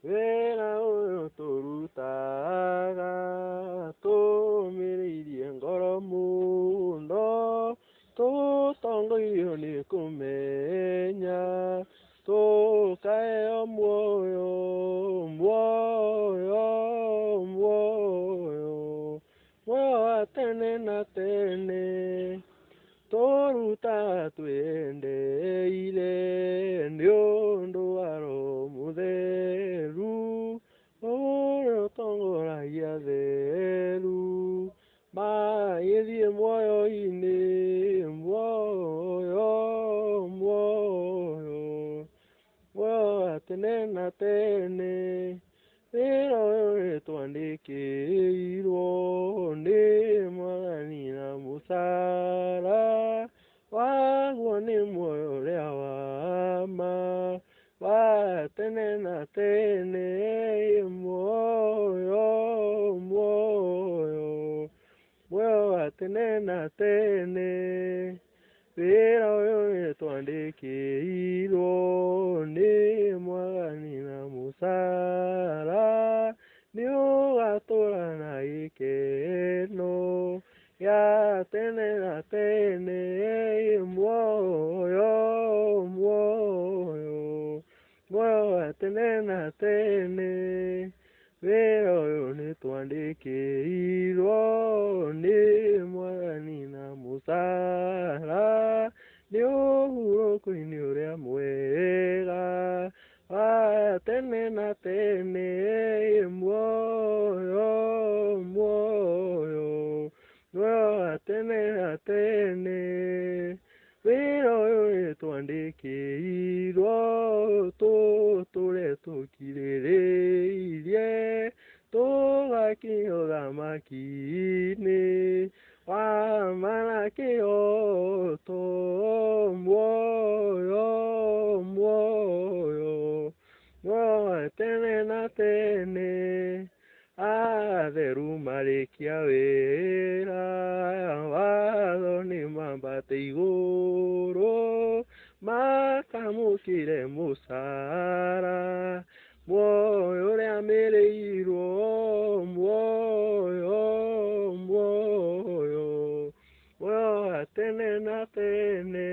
wĩra ũyũ tũrutaga tũmĩrĩirie ngoro mũno, tũtongoirio nĩ kũmenya tũkaheo muoyo, muoyo, muoyo, muoyo wa tene na tene. Tũrutaga twĩendeire nĩ ũndũ wa Roho Mũtheru ũrĩa ũtongoragia atheru magĩthiĩ muoyo-inĩ, muoyo, muoyo, muoyo wa tene na tene. Wĩra ũyũ nĩtwandĩkĩirwo nĩ Mwathani na mũcara waguo nĩ muoyo ũrĩa wa ma wa tene na tene, muoyo, muoyo, muoyo wa tene na tene. Wĩra ũyũ nĩtwandĩkĩirwo nĩ Mwathani na mũcara nĩ ũgatũũra na gĩkeno gĩa tene na tene, muoyo, muoyo, muoyo wa tene na tene. Wĩra ũyũ nĩtwandĩkĩirwo nĩ Mwathani na mũcara nĩ ũhurũko-inĩ ũrĩa mwega wa tene na tene, muoyo, muoyo, muoyo wa tene na tene. Wĩra ũyũ nĩtwandĩkĩirwo tũtũũre tũkirĩrĩirie tũgakinya ũthamaki-inĩ wa mana kĩhoto, muoyo, muoyo, muoyo wa tene na tene. Atheru marĩkia wĩra watho nĩmambate igũrũ makamũkĩre mũcara, muoyo ũrĩa merĩirwo, muoyo, muoyo, muoyo wa tene na tene.